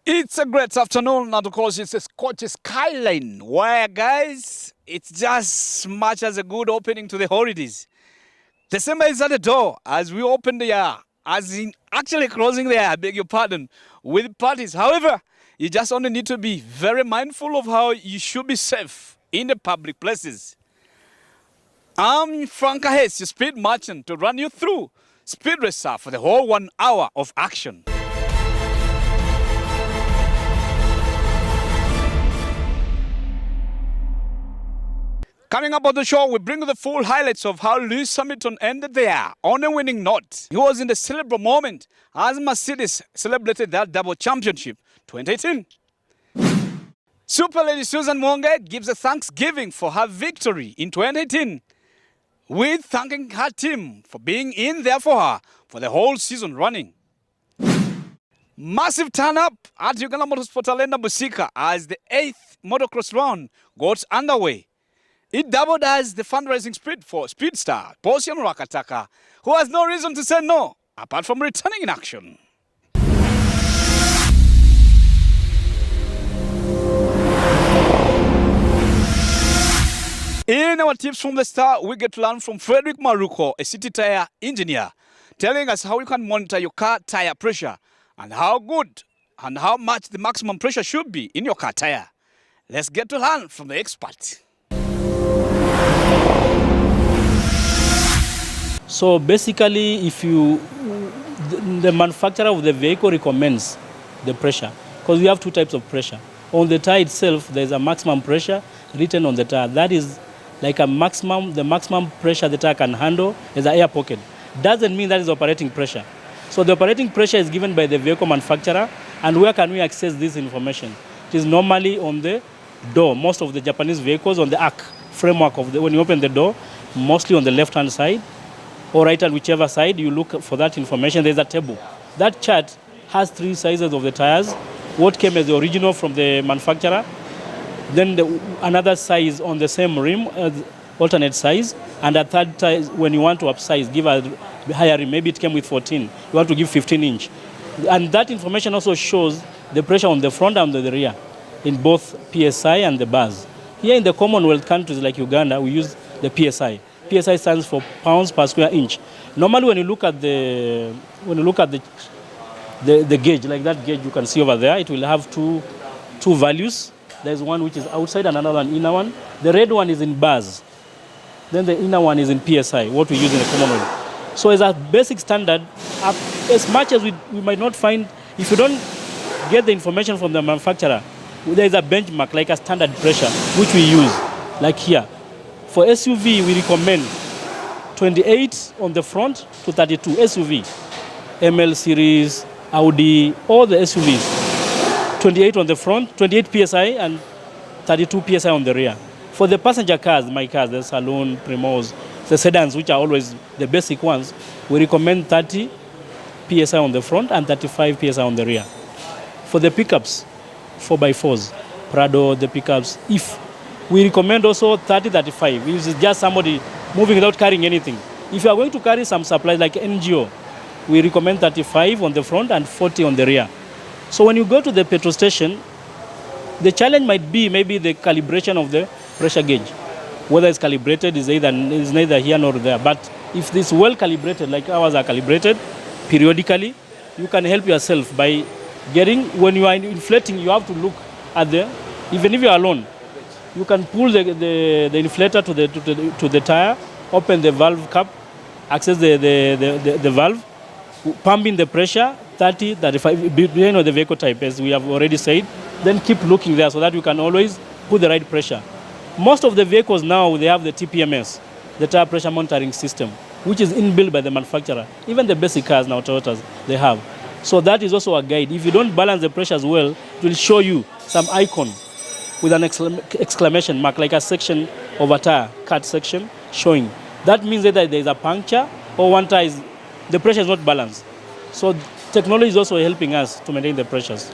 It's a great afternoon, and of course, it's a Scotch skyline where, guys, it's just much as a good opening to the holidays. December is at the door as we open the year, as in actually closing the year, I beg your pardon, with parties. However, you just only need to be very mindful of how you should be safe in the public places. I'm Frank Hayes, your speed merchant, to run you through Speed Racer for the whole 1 hour of action. Coming up on the show, we bring you the full highlights of how Lewis Hamilton ended the year on a winning note. He was in the celebratory moment as Mercedes celebrated that double championship 2018. Super Lady Susan Mwonge gives a thanksgiving for her victory in 2018, with thanking her team for being in there for her for the whole season running. Massive turn-up at Uganda Motorsport Arena Busika as the 8th motocross round got underway. It doubled as the fundraising spree for speedstar Posian Rakataka, who has no reason to say no, apart from returning in action. In our tips from the start, we get to learn from Frederick Maruko, a city tire engineer, telling us how you can monitor your car tire pressure and how good and how much the maximum pressure should be in your car tire. Let's get to learn from the expert. So basically, if the manufacturer of the vehicle recommends the pressure, because we have two types of pressure. On the tire itself, there's a maximum pressure written on the tire. That is like the maximum pressure the tire can handle is an air pocket. Doesn't mean that is operating pressure. So the operating pressure is given by the vehicle manufacturer, and where can we access this information? It is normally on the door. Most of the Japanese vehicles on the arc framework of when you open the door, mostly on the left-hand side, or right hand, whichever side, you look for that information. There's a table. That chart has 3 sizes of the tires. What came as the original from the manufacturer, then another size on the same rim, alternate size, and a third size when you want to upsize, give a higher rim. Maybe it came with 14. You want to give 15 inch. And that information also shows the pressure on the front and the rear in both PSI and the bars. Here in the Commonwealth countries like Uganda, we use the PSI. PSI stands for pounds per square inch. Normally, when you look at the gauge, like that gauge you can see over there, it will have two values. There's one which is outside and another one inner one. The red one is in bars. Then the inner one is in PSI, what we use in the Commonwealth. So as a basic standard, as much as we might not find, if you don't get the information from the manufacturer, there is a benchmark, like a standard pressure, which we use, like here. For SUV, we recommend 28 on the front to 32 SUV. ML series, Audi, all the SUVs. 28 on the front, 28 PSI and 32 PSI on the rear. For the passenger cars, my cars, the Saloon, Primos, the sedans, which are always the basic ones, we recommend 30 PSI on the front and 35 PSI on the rear. For the pickups, 4x4s, Prado, the pickups, we recommend also 30-35. This is just somebody moving without carrying anything. If you are going to carry some supplies like NGO, we recommend 35 on the front and 40 on the rear. So when you go to the petrol station, the challenge might be maybe the calibration of the pressure gauge. Whether it's calibrated is neither here nor there. But if it's well calibrated, like ours are calibrated periodically, you can help yourself by when you are inflating, you have to look at even if you are alone, you can pull the inflator to the tire, open the valve cap, access the valve, pump in the pressure, 30, 35, depending on the vehicle type, as we have already said. Then keep looking there so that you can always put the right pressure. Most of the vehicles now, they have the TPMS, the tire pressure monitoring system, which is inbuilt by the manufacturer. Even the basic cars now, Toyotas, they have. So that is also a guide. If you don't balance the pressures well, it will show you some icon with an exclamation mark, like a section of a tire, cut section, showing. That means that there is a puncture or one tire, the pressure is not balanced. So technology is also helping us to maintain the pressures.